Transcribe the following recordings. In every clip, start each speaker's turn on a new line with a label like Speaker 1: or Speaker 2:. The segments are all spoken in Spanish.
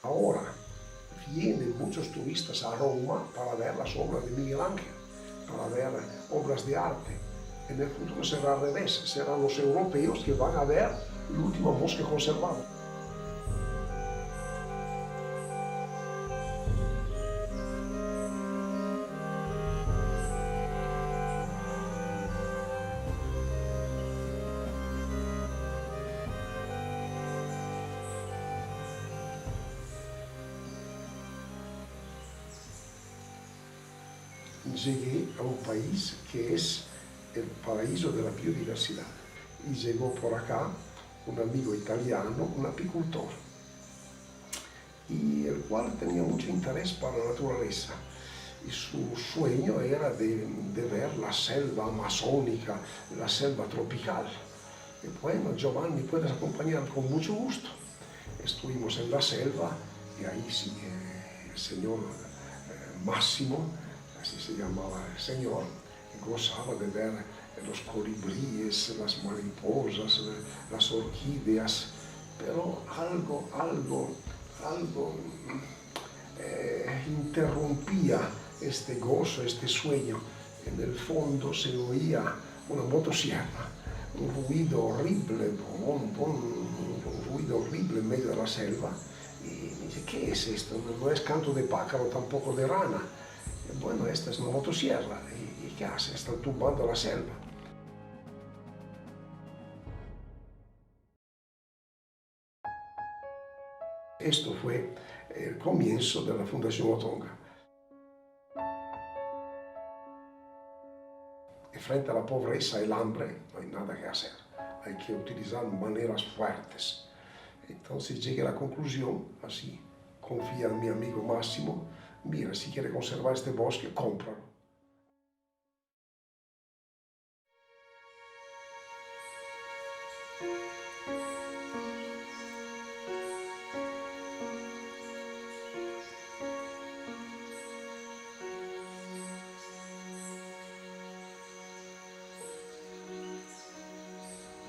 Speaker 1: Ahora vienen muchos turistas a Roma para ver las obras de Miguel Ángel, para ver obras de arte. En el futuro será al revés, serán los europeos que van a ver el último bosque conservado. Llegué a un país que es el paraíso de la biodiversidad. Y llegó por acá un amigo italiano, un apicultor, y el cual tenía mucho interés para la naturaleza. Y su sueño era de ver la selva amazónica, la selva tropical. Y bueno, Giovanni, puedes acompañar con mucho gusto. Estuvimos en la selva y ahí sí, el señor Máximo, así se llamaba el señor, gozaba de ver los colibríes, las mariposas, las orquídeas, pero algo interrumpía este gozo, este sueño. En el fondo se oía una motosierra, un ruido horrible, un ruido horrible en medio de la selva. Y me dice, ¿qué es esto? No es canto de pájaro, tampoco de rana. Y bueno, esta es una motosierra. ¿Y qué hace? Están tumbando la selva. Esto fue el comienzo de la Fundación Otonga. Y frente a la pobreza y el hambre no hay nada que hacer. Hay que utilizar maneras fuertes. Entonces llegué a la conclusión, así, confía en mi amigo Máximo, mira, si quiere conservar este bosque, cómpralo.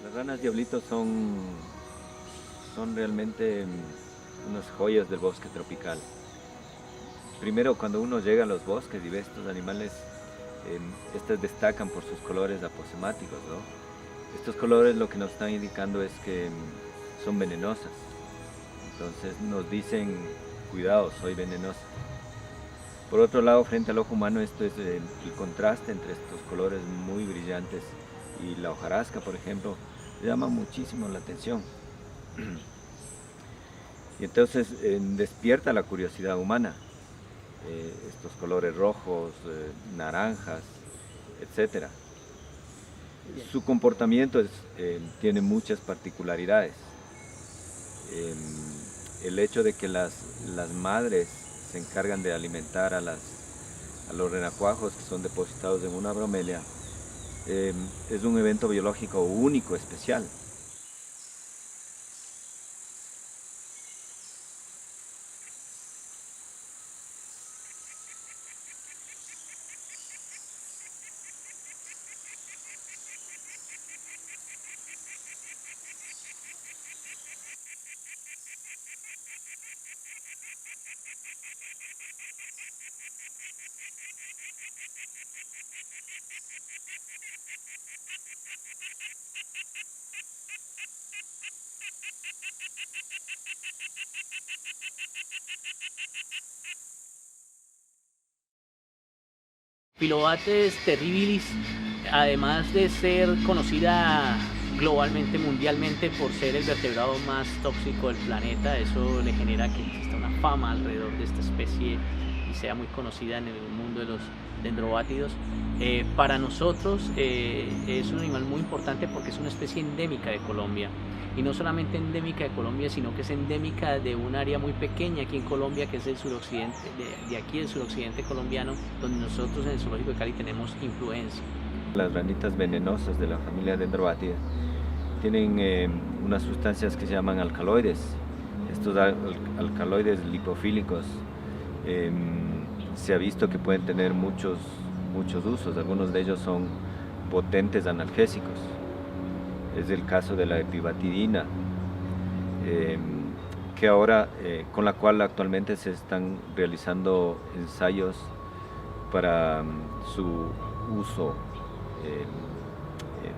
Speaker 2: Las ranas diablitos son realmente unas joyas del bosque tropical. Primero, cuando uno llega a los bosques y ve estos animales, estas destacan por sus colores aposemáticos, ¿no? Estos colores lo que nos están indicando es que son venenosas. Entonces nos dicen, cuidado, soy venenosa. Por otro lado, frente al ojo humano, esto es el contraste entre estos colores muy brillantes y la hojarasca, por ejemplo, llama muchísimo la atención. Y entonces despierta la curiosidad humana. Estos colores rojos, naranjas, etc. Su comportamiento tiene muchas particularidades. El hecho de que las madres se encargan de alimentar a los renacuajos que son depositados en una bromelia es un evento biológico único, especial.
Speaker 3: Pilobates terribilis, además de ser conocida globalmente, mundialmente, por ser el vertebrado más tóxico del planeta, eso le genera que exista una fama alrededor de esta especie y sea muy conocida en el mundo de los dendrobátidos. Para nosotros es un animal muy importante porque es una especie endémica de Colombia. Y no solamente endémica de Colombia, sino que es endémica de un área muy pequeña aquí en Colombia, que es el suroccidente, de aquí el suroccidente colombiano, donde nosotros en el Zoológico de Cali tenemos influencia.
Speaker 2: Las ranitas venenosas de la familia Dendrobatidae tienen unas sustancias que se llaman alcaloides. Estos alcaloides lipofílicos se ha visto que pueden tener muchos usos. Algunos de ellos son potentes analgésicos. Es el caso de la epibatidina. que ahora, con la cual actualmente se están realizando ensayos para su uso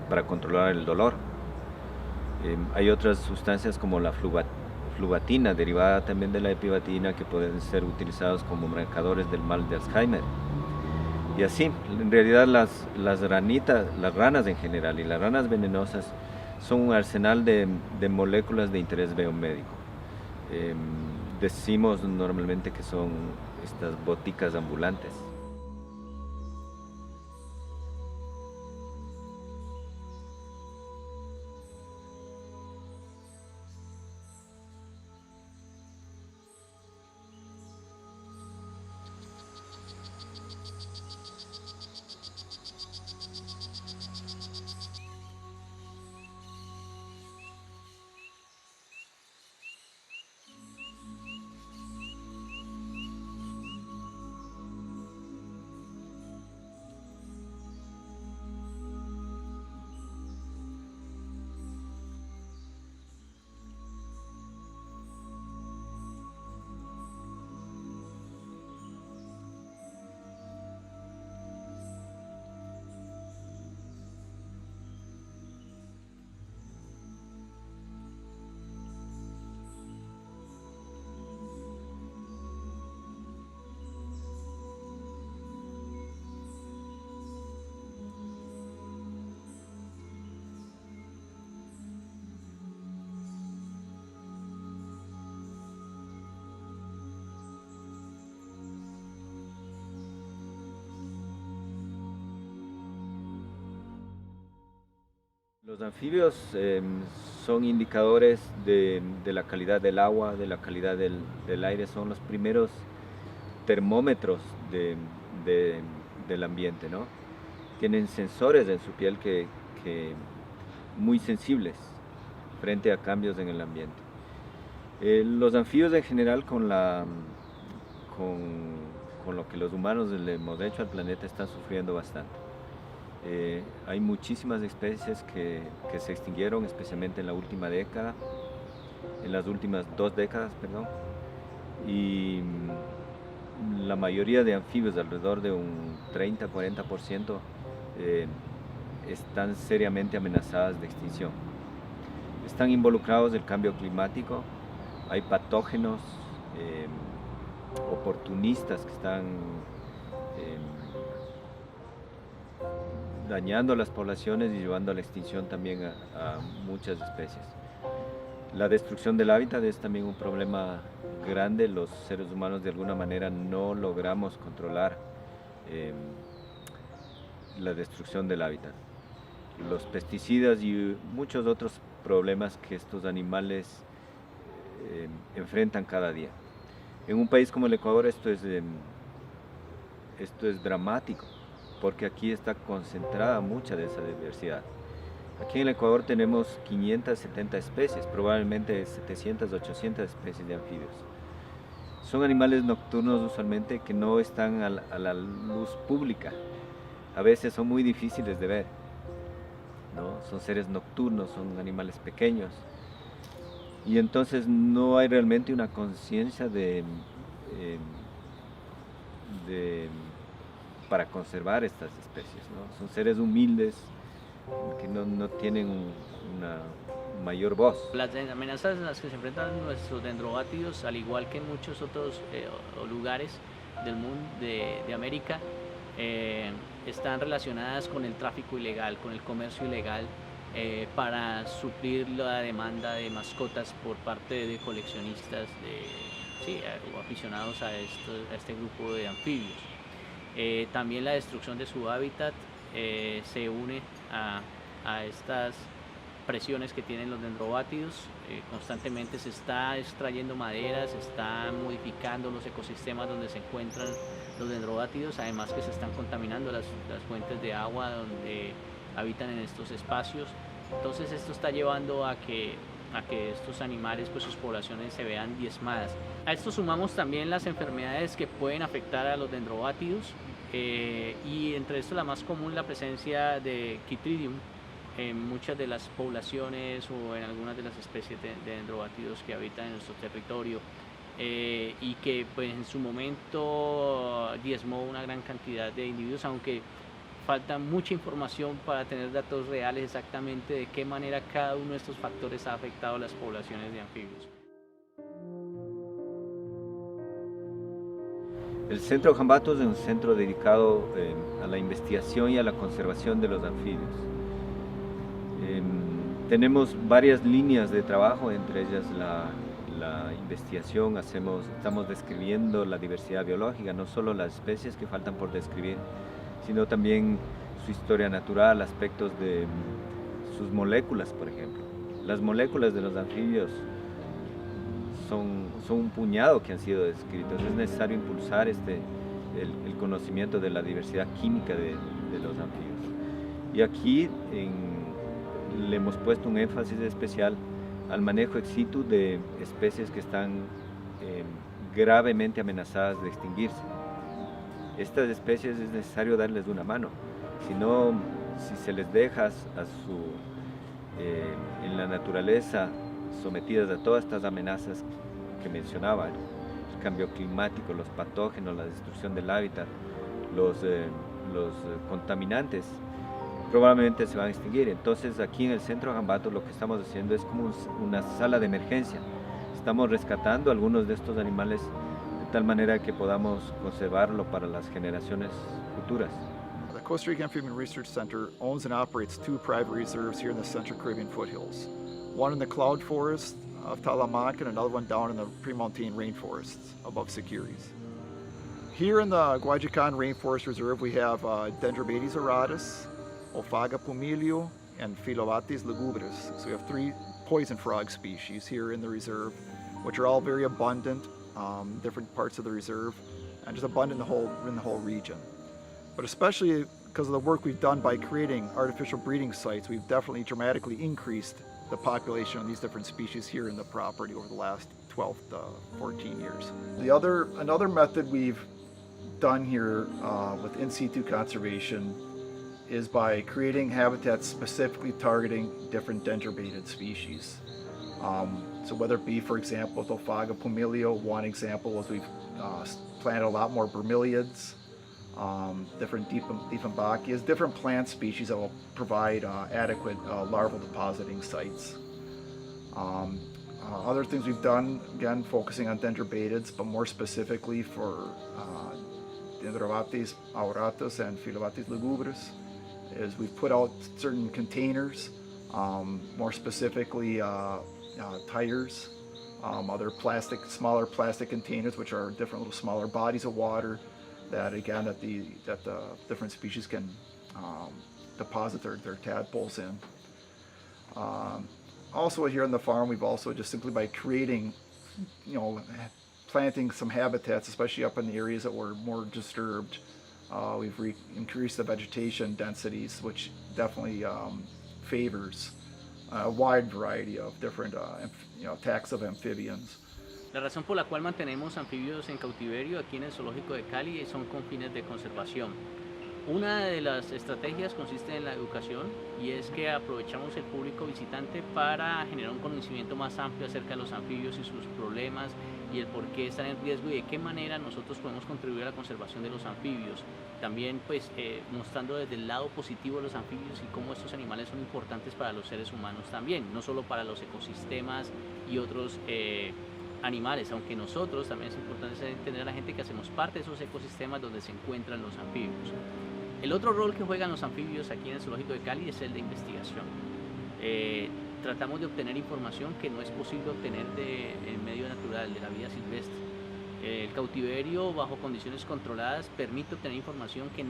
Speaker 2: para controlar el dolor. Hay otras sustancias como la flubatina, derivada también de la epibatina, que pueden ser utilizados como marcadores del mal de Alzheimer. Y así, en realidad las ranas en general y las ranas venenosas son un arsenal de moléculas de interés biomédico. Decimos normalmente que son estas boticas ambulantes. Los anfibios son indicadores de la calidad del agua, de la calidad del aire, son los primeros termómetros del ambiente, ¿no? Tienen sensores en su piel que muy sensibles frente a cambios en el ambiente. Los anfibios en general con lo que los humanos le hemos hecho al planeta están sufriendo bastante. Hay muchísimas especies que se extinguieron, especialmente en la última década, en las últimas 2 décadas, perdón, y la mayoría de anfibios, alrededor de un 30-40%, están seriamente amenazadas de extinción. Están involucrados el cambio climático, hay patógenos oportunistas que están dañando las poblaciones y llevando a la extinción también a muchas especies. La destrucción del hábitat es también un problema grande. Los seres humanos de alguna manera no logramos controlar la destrucción del hábitat. Los pesticidas y muchos otros problemas que estos animales enfrentan cada día. En un país como el Ecuador esto es dramático, porque aquí está concentrada mucha de esa diversidad. Aquí en el Ecuador tenemos 570 especies, probablemente 700, 800 especies de anfibios. Son animales nocturnos usualmente que no están a la luz pública. A veces son muy difíciles de ver, ¿no? Son seres nocturnos, son animales pequeños. Y entonces no hay realmente una conciencia para conservar estas especies, ¿no? Son seres humildes que no tienen una mayor voz.
Speaker 3: Las amenazas en las que se enfrentan nuestros dendrobátidos, al igual que en muchos otros lugares del mundo, de América, están relacionadas con el tráfico ilegal, con el comercio ilegal, para suplir la demanda de mascotas por parte de coleccionistas o aficionados a este grupo de anfibios. También la destrucción de su hábitat se une a estas presiones que tienen los dendrobátidos. Constantemente se está extrayendo madera, se está modificando los ecosistemas donde se encuentran los dendrobátidos, además que se están contaminando las fuentes de agua donde habitan en estos espacios. Entonces esto está llevando a que estos animales, pues sus poblaciones se vean diezmadas. A esto sumamos también las enfermedades que pueden afectar a los dendrobátidos, y entre esto la más común, la presencia de Chytridium, en muchas de las poblaciones o en algunas de las especies de dendrobátidos que habitan en nuestro territorio, y que pues en su momento diezmó una gran cantidad de individuos, aunque falta mucha información para tener datos reales exactamente de qué manera cada uno de estos factores ha afectado a las poblaciones de anfibios.
Speaker 2: El Centro Jambatos es un centro dedicado a la investigación y a la conservación de los anfibios. Tenemos varias líneas de trabajo, entre ellas la investigación. Estamos describiendo la diversidad biológica, no solo las especies que faltan por describir, sino también su historia natural, aspectos de sus moléculas, por ejemplo. Las moléculas de los anfibios son un puñado que han sido descritos. Es necesario impulsar el conocimiento de la diversidad química de los anfibios. Y aquí le hemos puesto un énfasis especial al manejo ex situ de especies que están gravemente amenazadas de extinguirse. Estas especies es necesario darles una mano, si se les deja en la naturaleza sometidas a todas estas amenazas que mencionaba, el cambio climático, los patógenos, la destrucción del hábitat, los contaminantes, probablemente se van a extinguir. Entonces aquí en el Centro Jambatos lo que estamos haciendo es como una sala de emergencia. Estamos rescatando algunos de estos animales de tal manera que podamos conservarlo para las generaciones futuras.
Speaker 4: The Costa Rica Amphibian Research Center owns and operates 2 private reserves here in the Central Caribbean foothills. One in the cloud forest of Talamanca and another one down in the pre-montane rainforests above Siquirres. Here in the Guayacan Rainforest Reserve we have Dendrobates auratus, Ophaga pumilio, and Phyllobates lugubris. So we have 3 poison frog species here in the reserve, which are all very abundant, different parts of the reserve, and just abundant in the whole region. But especially because of the work we've done by creating artificial breeding sites, we've definitely dramatically increased the population of these different species here in the property over the last 12 to 14 years. Another method we've done here with in situ conservation is by creating habitats specifically targeting different dendrobated species. So whether it be, for example, with Ophaga pumilio, one example was we've planted a lot more bromeliads, different Dieffenbachias, different plant species that will provide adequate larval depositing sites. Other things we've done, again, focusing on dendrobatids, but more specifically for Dendrobates auratus and Phyllobates lugubris, is we've put out certain containers, more specifically tires, other smaller plastic containers, which are different little smaller bodies of water that again that the different species can deposit their tadpoles in. Also here on the farm, we've also just simply by creating, planting some habitats, especially up in the areas that were more disturbed, we've increased the vegetation densities, which definitely favors a wide variety of different attacks of amphibians.
Speaker 3: La razón por la cual mantenemos anfibios en cautiverio aquí en el Zoológico de Cali son con fines de conservación. Una de las estrategias consiste en la educación, y es que aprovechamos el público visitante para generar un conocimiento más amplio acerca de los anfibios y sus problemas y el por qué están en riesgo y de qué manera nosotros podemos contribuir a la conservación de los anfibios. También pues mostrando desde el lado positivo de los anfibios y cómo estos animales son importantes para los seres humanos también, no solo para los ecosistemas y otros animales, aunque nosotros también es importante entender a la gente que hacemos parte de esos ecosistemas donde se encuentran los anfibios. El otro rol que juegan los anfibios aquí en el Zoológico de Cali es el de investigación. Tratamos de obtener información que no es posible obtener del medio natural, de la vida silvestre. El cautiverio bajo condiciones controladas permite obtener información que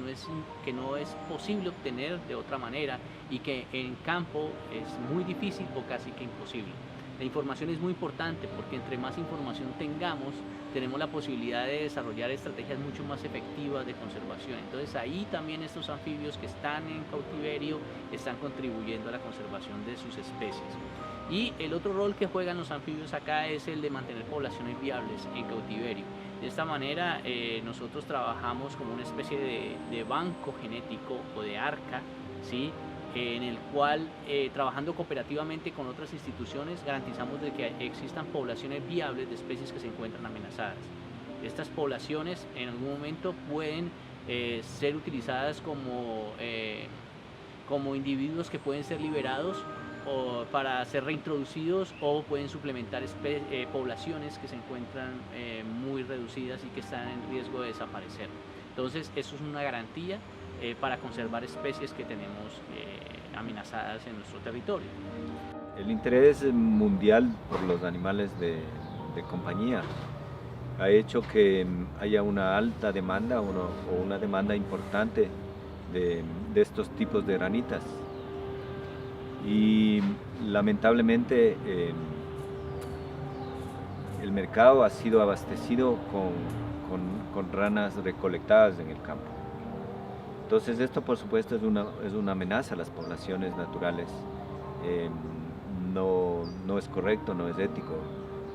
Speaker 3: no es posible obtener de otra manera y que en campo es muy difícil o casi que imposible. La información es muy importante porque entre más información tengamos, tenemos la posibilidad de desarrollar estrategias mucho más efectivas de conservación. Entonces ahí también estos anfibios que están en cautiverio están contribuyendo a la conservación de sus especies. Y el otro rol que juegan los anfibios acá es el de mantener poblaciones viables en cautiverio. De esta manera nosotros trabajamos como una especie de banco genético o de arca, ¿sí? en el cual, trabajando cooperativamente con otras instituciones, garantizamos de que existan poblaciones viables de especies que se encuentran amenazadas. Estas poblaciones en algún momento pueden ser utilizadas como individuos que pueden ser liberados o para ser reintroducidos, o pueden suplementar poblaciones que se encuentran muy reducidas y que están en riesgo de desaparecer. Entonces eso es una garantía para conservar especies que tenemos amenazadas en nuestro territorio.
Speaker 2: El interés mundial por los animales de compañía ha hecho que haya una alta demanda o una demanda importante de estos tipos de ranitas. Y lamentablemente el mercado ha sido abastecido con ranas recolectadas en el campo. Entonces esto por supuesto es una amenaza a las poblaciones naturales. No es correcto, no es ético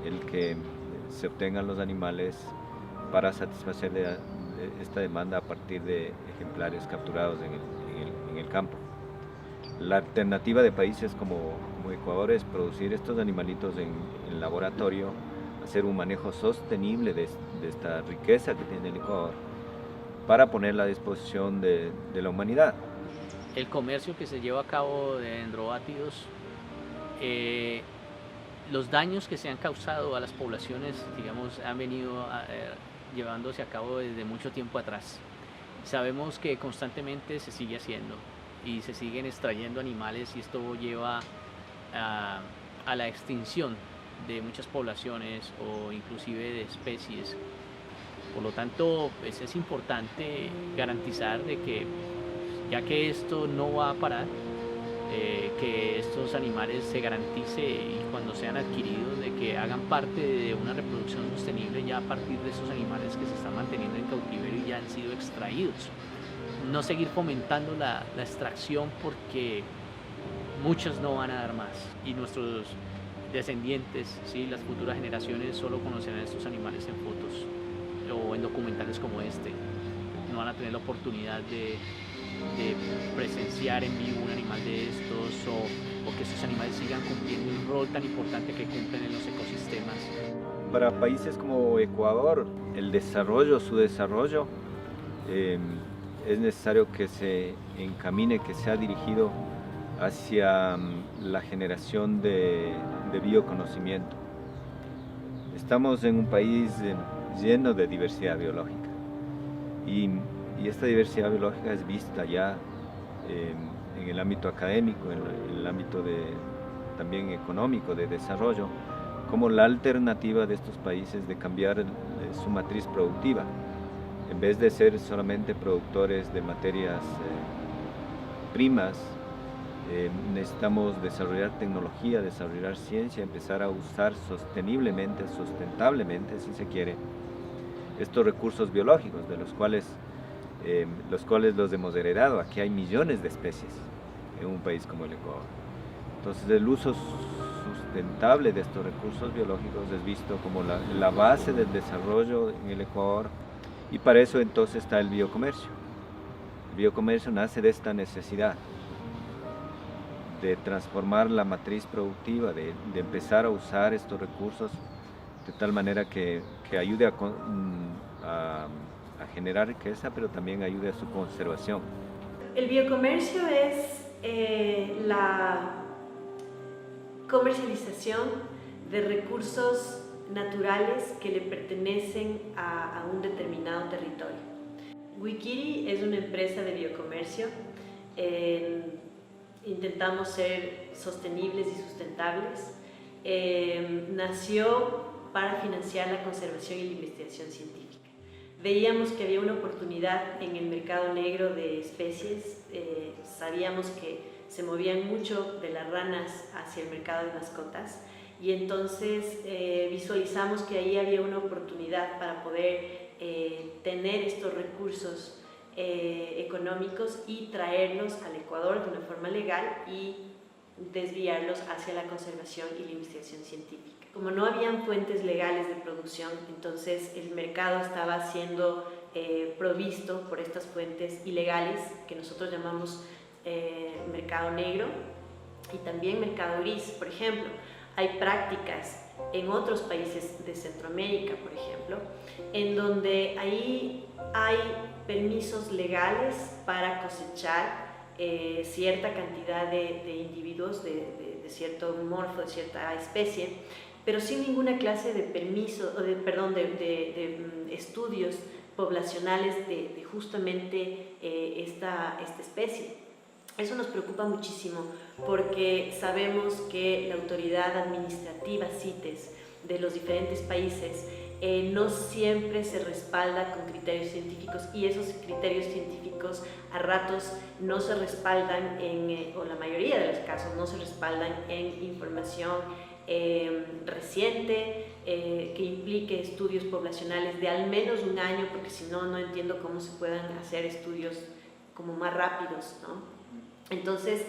Speaker 2: el que se obtengan los animales para satisfacer esta demanda a partir de ejemplares capturados en el campo. La alternativa de países como Ecuador es producir estos animalitos en laboratorio, hacer un manejo sostenible de esta riqueza que tiene el Ecuador para ponerla a disposición de la humanidad.
Speaker 3: El comercio que se lleva a cabo de dendrobátidos, los daños que se han causado a las poblaciones, digamos, han venido llevándose a cabo desde mucho tiempo atrás. Sabemos que constantemente se sigue haciendo y se siguen extrayendo animales, y esto lleva a la extinción de muchas poblaciones o inclusive de especies. Por lo tanto, pues es importante garantizar de que, ya que esto no va a parar, que estos animales se garantice, y cuando sean adquiridos, de que hagan parte de una reproducción sostenible ya a partir de esos animales que se están manteniendo en cautiverio y ya han sido extraídos. No seguir fomentando la extracción, porque muchos no van a dar más, y nuestros descendientes, ¿sí?, las futuras generaciones solo conocerán estos animales en fotos o en documentales como este. No van a tener la oportunidad de presenciar en vivo un animal de estos, o que estos animales sigan cumpliendo un rol tan importante que cumplen en los ecosistemas.
Speaker 2: Para países como Ecuador, su desarrollo, es necesario que se encamine, que sea dirigido hacia la generación de bioconocimiento. Estamos en un país lleno de diversidad biológica, y esta diversidad biológica es vista ya en el ámbito académico, en el ámbito también económico, de desarrollo, como la alternativa de estos países de cambiar su matriz productiva. En vez de ser solamente productores de materias primas, necesitamos desarrollar tecnología, desarrollar ciencia, empezar a usar sosteniblemente, sustentablemente, si se quiere, estos recursos biológicos, de los cuales los hemos heredado. Aquí hay millones de especies en un país como el Ecuador. Entonces el uso sustentable de estos recursos biológicos es visto como la base del desarrollo en el Ecuador, y para eso entonces está el biocomercio. El biocomercio nace de esta necesidad de transformar la matriz productiva, de empezar a usar estos recursos de tal manera que ayude a generar riqueza, pero también ayude a su conservación.
Speaker 5: El biocomercio es la comercialización de recursos naturales que le pertenecen a un determinado territorio. Wikiri es una empresa de biocomercio. Intentamos ser sostenibles y sustentables. Nació para financiar la conservación y la investigación científica. Veíamos que había una oportunidad en el mercado negro de especies. Sabíamos que se movían mucho de las ranas hacia el mercado de mascotas, y entonces visualizamos que ahí había una oportunidad para poder tener estos recursos económicos y traerlos al Ecuador de una forma legal y desviarlos hacia la conservación y la investigación científica. Como no habían fuentes legales de producción, entonces el mercado estaba siendo provisto por estas fuentes ilegales, que nosotros llamamos mercado negro y también mercado gris. Por ejemplo, hay prácticas en otros países de Centroamérica, por ejemplo, en donde ahí hay permisos legales para cosechar cierta cantidad de individuos de cierto morfo, de cierta especie, pero sin ninguna clase de permiso, de estudios poblacionales de justamente esta especie. Eso nos preocupa muchísimo porque sabemos que la autoridad administrativa CITES de los diferentes países no siempre se respalda con criterios científicos, y esos criterios científicos a ratos no se respaldan o la mayoría de los casos no se respaldan en información reciente que implique estudios poblacionales de al menos un año, porque si no, no entiendo cómo se puedan hacer estudios como más rápidos, ¿no? Entonces,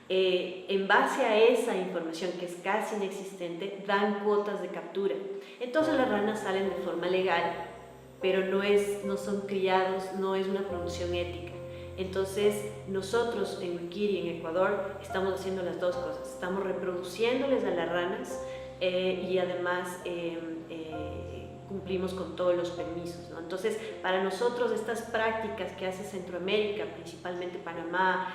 Speaker 5: en base a esa información que es casi inexistente, dan cuotas de captura. Entonces las ranas salen de forma legal, pero no son criados, no es una producción ética. Entonces nosotros en Wikiri, en Ecuador, estamos haciendo las dos cosas. Estamos reproduciéndoles a las ranas y además cumplimos con todos los permisos, ¿no? Entonces, para nosotros estas prácticas que hace Centroamérica, principalmente Panamá,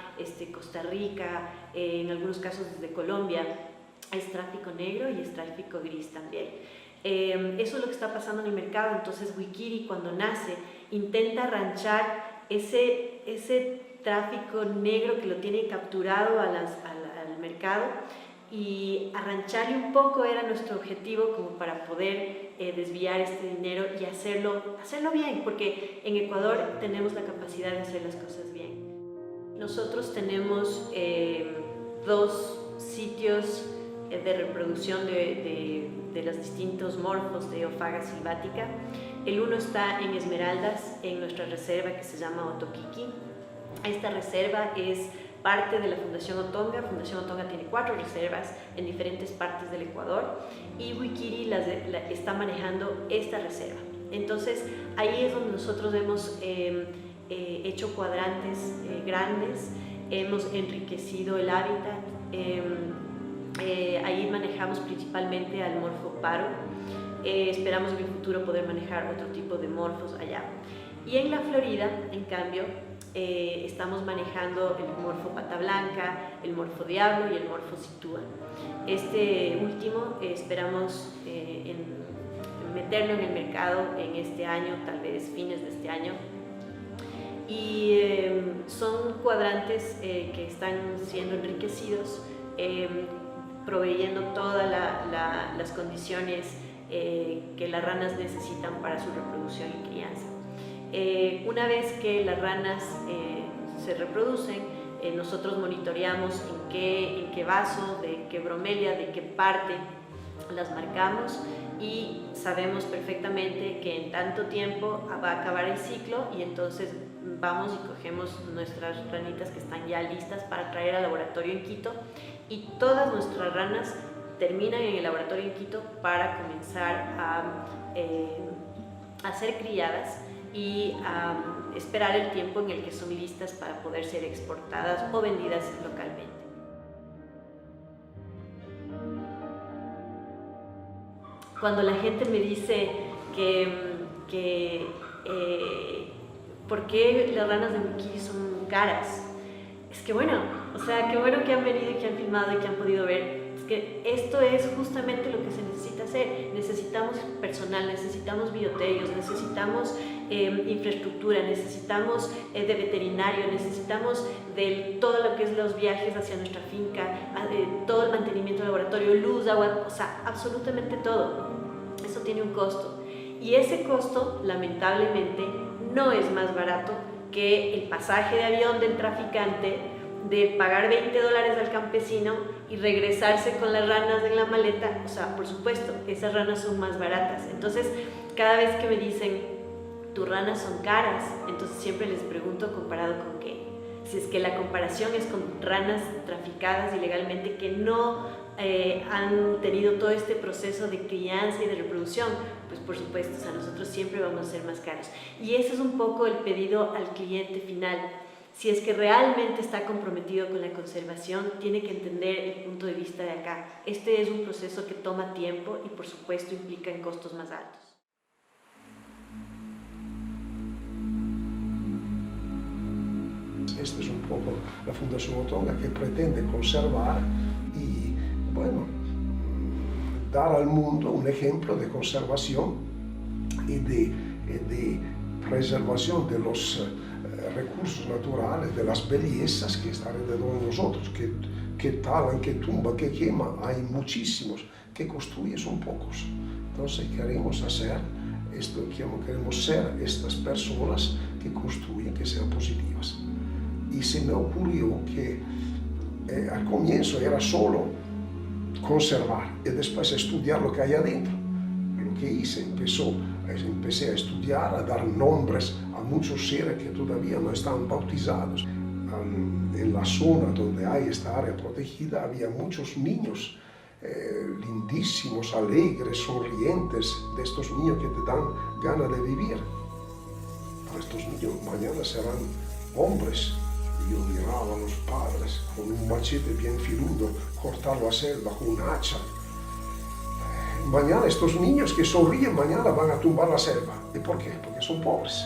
Speaker 5: Costa Rica, en algunos casos desde Colombia, es tráfico negro y es tráfico gris también. Eso es lo que está pasando en el mercado. Entonces Wikiri, cuando nace, intenta arranchar ese tráfico negro que lo tiene capturado al mercado, y arrancharle un poco era nuestro objetivo, como para poder desviar este dinero y hacerlo bien, porque en Ecuador tenemos la capacidad de hacer las cosas bien. Nosotros tenemos 2 sitios de reproducción de los distintos morfos de Ophaga sylvatica. El uno está en Esmeraldas, en nuestra reserva que se llama Otoquiqui. Esta reserva es parte de la Fundación Otonga. Fundación Otonga tiene 4 reservas en diferentes partes del Ecuador, y Wikiri está manejando esta reserva. Entonces ahí es donde nosotros hemos hecho cuadrantes grandes, hemos enriquecido el hábitat. Ahí manejamos principalmente al morfo paro. Esperamos en el futuro poder manejar otro tipo de morfos allá. Y en la Florida, en cambio, estamos manejando el morfo pata blanca, el morfo diablo y el morfo sitúa. Este último esperamos meterlo en el mercado en este año, tal vez fines de este año. Y son cuadrantes que están siendo enriquecidos, proveyendo todas las condiciones que las ranas necesitan para su reproducción y crianza. Una vez que las ranas se reproducen, nosotros monitoreamos en qué vaso, de qué bromelia, de qué parte las marcamos, y sabemos perfectamente que en tanto tiempo va a acabar el ciclo, y entonces vamos y cogemos nuestras ranitas que están ya listas para traer al laboratorio en Quito, y todas nuestras ranas terminan en el laboratorio en Quito para comenzar a ser criadas y esperar el tiempo en el que son listas para poder ser exportadas o vendidas localmente. Cuando la gente me dice ¿por qué las ranas de Wikiri son caras? Es que bueno, o sea, qué bueno que han venido y que han filmado y que han podido ver. Es que esto es justamente lo que se necesita hacer. Necesitamos personal, necesitamos bioterios, necesitamos infraestructura, necesitamos de veterinario, necesitamos de todo lo que es los viajes hacia nuestra finca, todo el mantenimiento del laboratorio, luz, agua, o sea, absolutamente todo. Eso tiene un costo, y ese costo lamentablemente no es más barato que el pasaje de avión del traficante, de pagar $20 al campesino y regresarse con las ranas en la maleta. O sea, por supuesto, esas ranas son más baratas. Entonces, cada vez que me dicen tus ranas son caras, entonces siempre les pregunto, ¿comparado con qué? Si es que la comparación es con ranas traficadas ilegalmente que no han tenido todo este proceso de crianza y de reproducción, pues por supuesto, o sea, nosotros siempre vamos a ser más caros. Y ese es un poco el pedido al cliente final. si es que realmente está comprometido con la conservación, tiene que entender el punto de vista de acá. Este es un proceso que toma tiempo y por supuesto implica en costos más altos.
Speaker 1: Esta es un poco la Fundación Otonga, que pretende conservar y, bueno, dar al mundo un ejemplo de conservación y de preservación de los recursos naturales, de las bellezas que están alrededor de nosotros, que talan, que tumban, que queman. Hay muchísimos, que construyen son pocos. Entonces queremos hacer esto, queremos ser estas personas que construyen, que sean positivas. Y se me ocurrió que al comienzo era solo conservar y después estudiar lo que hay adentro. Lo que hice, empecé a estudiar, a dar nombres a muchos seres que todavía no están bautizados. En la zona donde hay esta área protegida había muchos niños lindísimos, alegres, sonrientes, de estos niños que te dan ganas de vivir. Pero estos niños mañana serán hombres. Yo miraba a los padres con un machete bien filudo cortar la selva con un hacha. Mañana estos niños que sonríen mañana van a tumbar la selva. ¿Y por qué? Porque son pobres.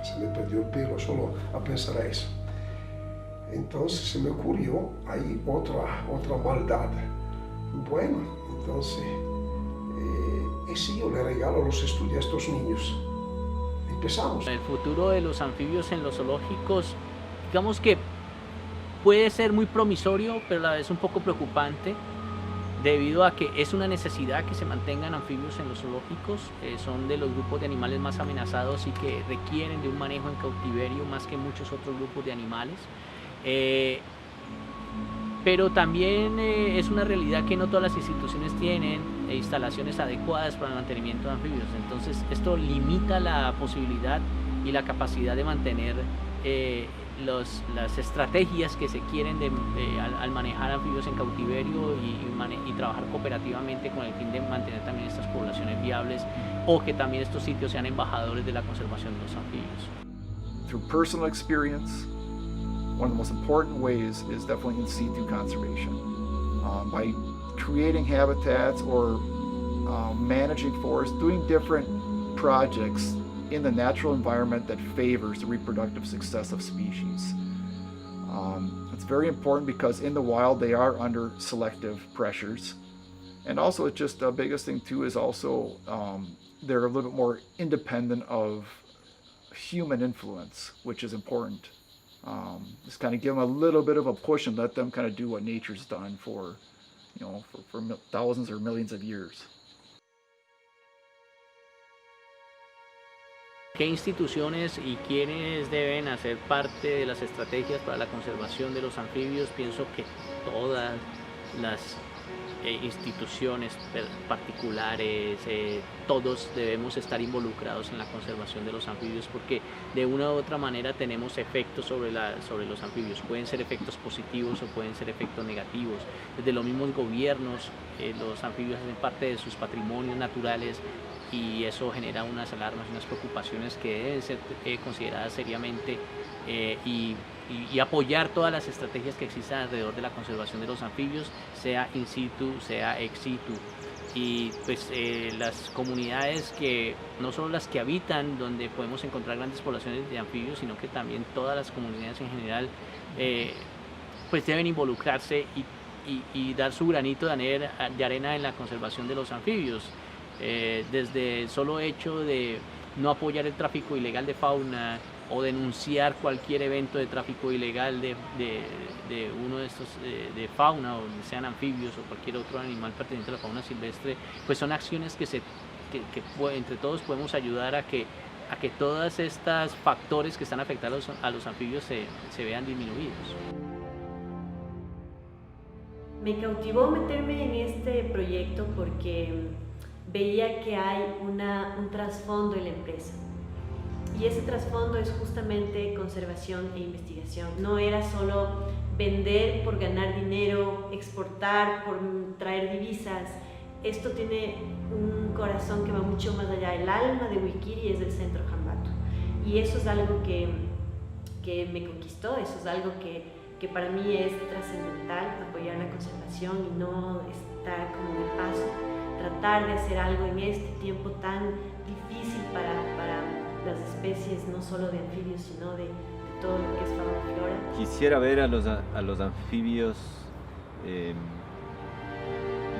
Speaker 1: Se me perdió el pelo solo a pensar a eso. Entonces se me ocurrió ahí otra maldad. Bueno, entonces, ¿y si yo le regalo los estudios a estos niños? Empezamos.
Speaker 3: El futuro de los anfibios en los zoológicos, digamos que puede ser muy promisorio, pero a la vez un poco preocupante, debido a que es una necesidad que se mantengan anfibios en los zoológicos. Son de los grupos de animales más amenazados y que requieren de un manejo en cautiverio más que muchos otros grupos de animales. Pero también es una realidad que no todas las instituciones tienen instalaciones adecuadas para el mantenimiento de anfibios. Entonces esto limita la posibilidad y la capacidad de mantener las estrategias que se quieren al manejar anfibios en cautiverio y trabajar cooperativamente con el fin de mantener también estas poblaciones viables, o que también estos sitios sean embajadores de la conservación de los anfibios.
Speaker 4: Through personal experience, one of the most important ways is definitely in situ conservation. By creating habitats or managing forests, doing different projects in the natural environment that favors the reproductive success of species. It's very important because in the wild they are under selective pressures. And also it's just the biggest thing too is also they're a little bit more independent of human influence, which is important. Just kind of give them a little bit of a push and let them kind of do what nature's done for, for thousands or millions of years.
Speaker 3: ¿Qué instituciones y quiénes deben hacer parte de las estrategias para la conservación de los anfibios? Pienso que todas las instituciones particulares, todos debemos estar involucrados en la conservación de los anfibios, porque de una u otra manera tenemos efectos sobre los anfibios. Pueden ser efectos positivos o pueden ser efectos negativos. Desde los mismos gobiernos, los anfibios hacen parte de sus patrimonios naturales, y eso genera unas alarmas, unas preocupaciones que deben ser consideradas seriamente y apoyar todas las estrategias que existan alrededor de la conservación de los anfibios, sea in situ, sea ex situ. Y pues las comunidades que no solo las que habitan donde podemos encontrar grandes poblaciones de anfibios, sino que también todas las comunidades en general pues deben involucrarse y dar su granito de arena en la conservación de los anfibios. Desde el solo hecho de no apoyar el tráfico ilegal de fauna o denunciar cualquier evento de tráfico ilegal de uno de estos de fauna, o sean anfibios o cualquier otro animal perteneciente a la fauna silvestre, pues son acciones que entre todos podemos ayudar a que todos estos factores que están afectando a los anfibios se vean disminuidos.
Speaker 5: Me cautivó meterme en este proyecto porque veía que hay un trasfondo en la empresa, y ese trasfondo es justamente conservación e investigación. No era solo vender por ganar dinero, exportar por traer divisas. Esto tiene un corazón que va mucho más allá. El alma de Wikiri es el Centro Hambato, y eso es algo que que me conquistó. Eso es algo que para mí es trascendental, apoyar la conservación y no estar como de paso, tratar de hacer algo en este tiempo tan difícil para las especies, no solo de anfibios, sino de todo lo que es fauna y flora.
Speaker 2: Quisiera ver a los anfibios,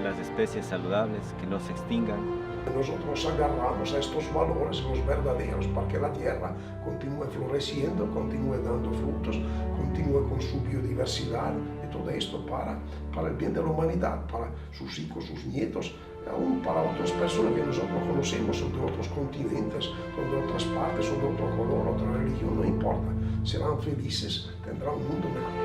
Speaker 2: las especies saludables, que no se extingan.
Speaker 1: Nosotros agarramos a estos valores, los verdaderos, para que la tierra continúe floreciendo, continúe dando frutos, continúe con su biodiversidad, y todo esto para el bien de la humanidad, para sus hijos, sus nietos, aún para otras personas que nosotros conocemos, son de otros continentes, son de otras partes, son de otro color, otra religión, no importa, serán felices, tendrán un mundo mejor.